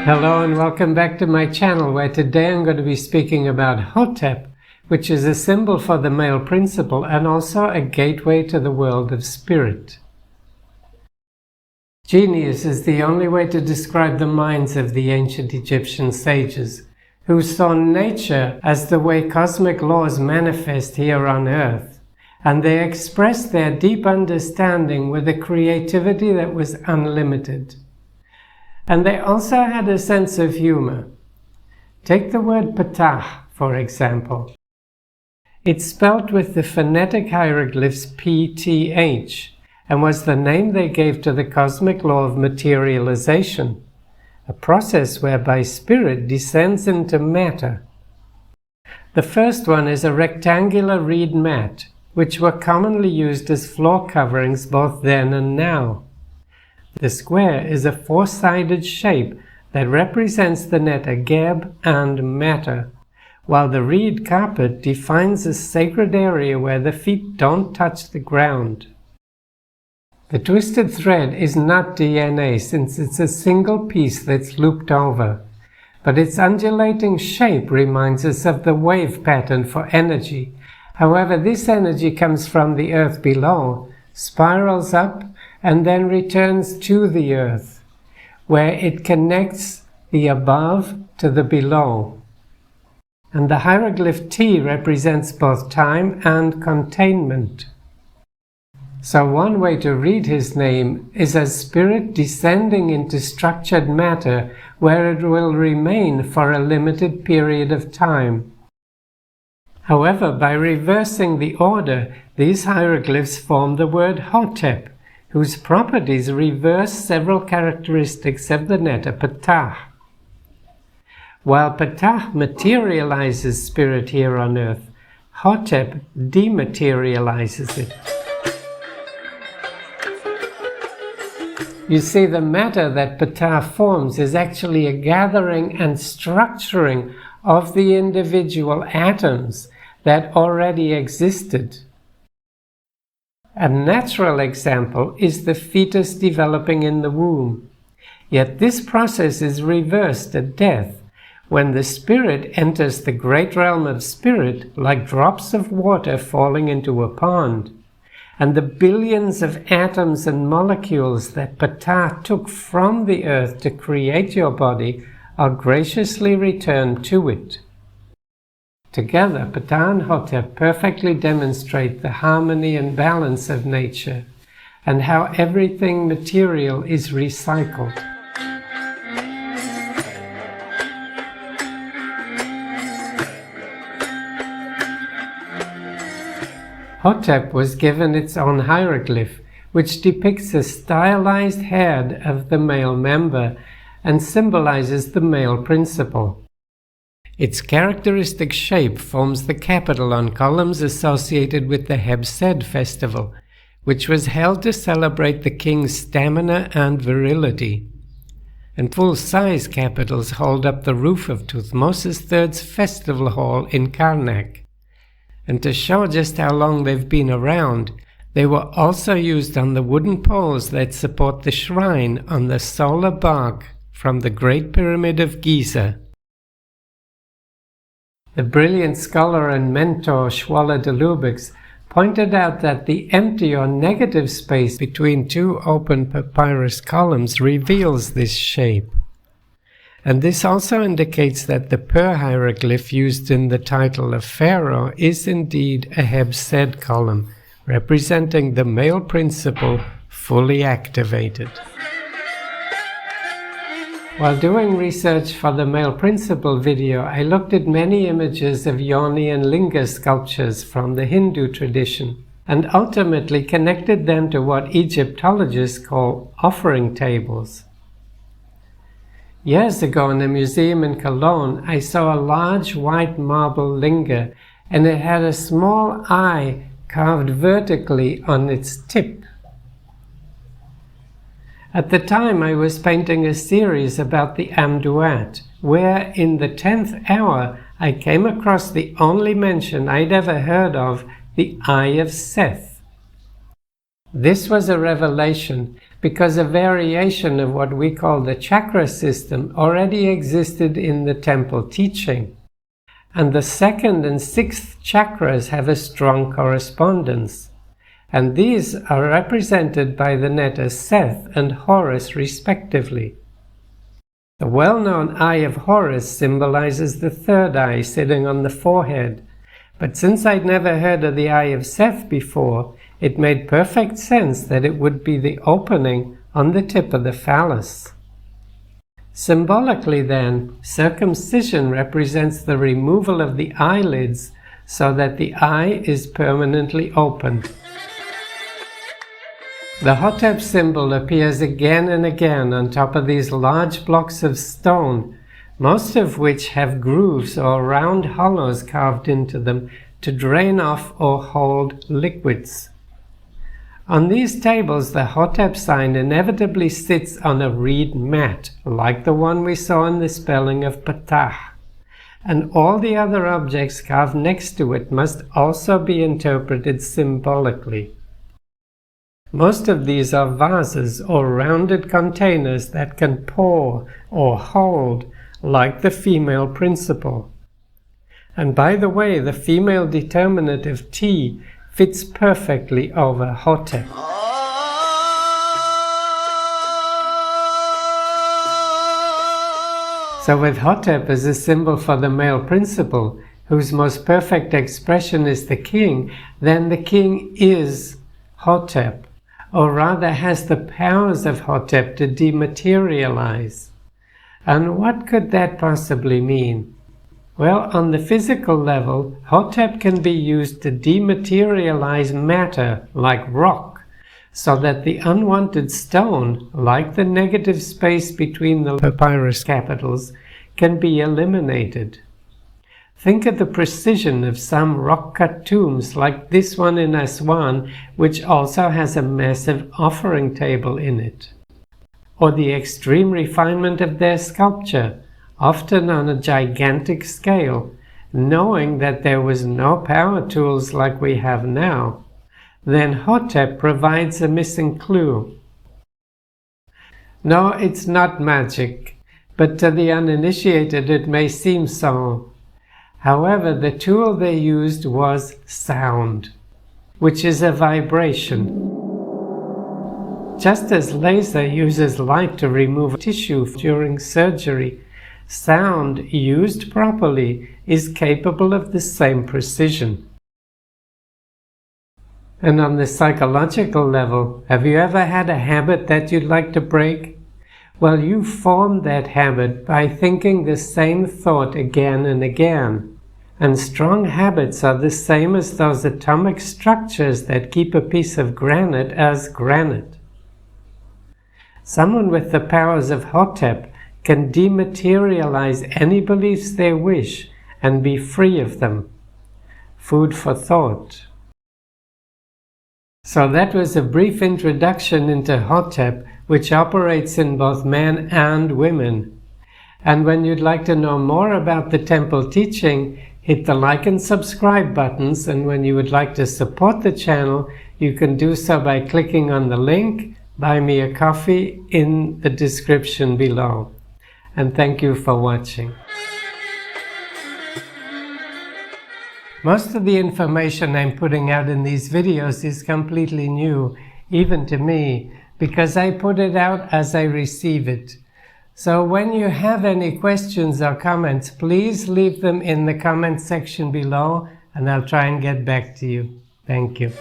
Hello and welcome back to my channel, where today I'm going to be speaking about Hotep, which is a symbol for the male principle and also a gateway to the world of spirit. Genius is the only way to describe the minds of the ancient Egyptian sages, who saw nature as the way cosmic laws manifest here on earth, and they expressed their deep understanding with a creativity that was unlimited. And they also had a sense of humor. Take the word Ptah, for example. It's spelt with the phonetic hieroglyphs Pth, and was the name they gave to the cosmic law of materialization, a process whereby spirit descends into matter. The first one is a rectangular reed mat, which were commonly used as floor coverings both then and now. The square is a four-sided shape that represents the netta Geb and matter, while the reed carpet defines a sacred area where the feet don't touch the ground. The twisted thread is not DNA, since it's a single piece that's looped over, but its undulating shape reminds us of the wave pattern for energy. However, this energy comes from the earth below, spirals up, and then returns to the earth, where it connects the above to the below. And the hieroglyph T represents both time and containment. So one way to read his name is as spirit descending into structured matter, where it will remain for a limited period of time. However, by reversing the order, these hieroglyphs form the word Hotep, whose properties reverse several characteristics of the netta Ptah. While Ptah materializes spirit here on earth, Hotep dematerializes it. You see, the matter that Ptah forms is actually a gathering and structuring of the individual atoms that already existed. A natural example is the fetus developing in the womb. Yet this process is reversed at death, when the spirit enters the great realm of spirit like drops of water falling into a pond, and the billions of atoms and molecules that Ptah took from the earth to create your body are graciously returned to it. Together, Ptah and Hotep perfectly demonstrate the harmony and balance of nature, and how everything material is recycled. Hotep was given its own hieroglyph, which depicts a stylized head of the male member and symbolizes the male principle. Its characteristic shape forms the capital on columns associated with the Heb-Sed festival, which was held to celebrate the king's stamina and virility. And full-size capitals hold up the roof of Thutmose III's festival hall in Karnak. And to show just how long they've been around, they were also used on the wooden poles that support the shrine on the solar bark from the Great Pyramid of Giza. The brilliant scholar and mentor Schwaller de Lubecks pointed out that the empty or negative space between two open papyrus columns reveals this shape. And this also indicates that the Per hieroglyph used in the title of Pharaoh is indeed a Heb-Sed column, representing the male principle fully activated. While doing research for the male principle video, I looked at many images of Yoni and Linga sculptures from the Hindu tradition, and ultimately connected them to what Egyptologists call offering tables. Years ago in a museum in Cologne, I saw a large white marble linga, and it had a small eye carved vertically on its tip. At the time, I was painting a series about the Amduat, where in the 10th hour I came across the only mention I'd ever heard of, the Eye of Seth. This was a revelation because a variation of what we call the chakra system already existed in the temple teaching. And the second and sixth chakras have a strong correspondence. And these are represented by the letters Seth and Horus respectively. The well-known Eye of Horus symbolizes the third eye sitting on the forehead. But since I'd never heard of the Eye of Seth before, it made perfect sense that it would be the opening on the tip of the phallus. Symbolically then, circumcision represents the removal of the eyelids so that the eye is permanently opened. The Hotep symbol appears again and again on top of these large blocks of stone, most of which have grooves or round hollows carved into them to drain off or hold liquids. On these tables, the Hotep sign inevitably sits on a reed mat, like the one we saw in the spelling of Ptah, and all the other objects carved next to it must also be interpreted symbolically. Most of these are vases or rounded containers that can pour or hold, like the female principle. And by the way, the female determinative T fits perfectly over Hotep. So with Hotep as a symbol for the male principle, whose most perfect expression is the king, then the king is Hotep, or rather has the powers of Hotep to dematerialize. And what could that possibly mean? Well, on the physical level, Hotep can be used to dematerialize matter, like rock, so that the unwanted stone, like the negative space between the papyrus capitals, can be eliminated. Think of the precision of some rock-cut tombs like this one in Aswan, which also has a massive offering table in it. Or the extreme refinement of their sculpture, often on a gigantic scale, knowing that there was no power tools like we have now. Then Hotep provides a missing clue. No, it's not magic, but to the uninitiated it may seem so. However, the tool they used was sound, which is a vibration. Just as laser uses light to remove tissue during surgery, sound, used properly, is capable of the same precision. And on the psychological level, have you ever had a habit that you'd like to break? Well, you formed that habit by thinking the same thought again and again. And strong habits are the same as those atomic structures that keep a piece of granite as granite. Someone with the powers of Hotep can dematerialize any beliefs they wish and be free of them. Food for thought. So that was a brief introduction into Hotep, which operates in both men and women. And when you'd like to know more about the temple teaching, hit the like and subscribe buttons, and when you would like to support the channel, you can do so by clicking on the link, Buy Me a Coffee, in the description below. And thank you for watching. Most of the information I'm putting out in these videos is completely new, even to me, because I put it out as I receive it. So when you have any questions or comments, please leave them in the comment section below, and I'll try and get back to you. Thank you.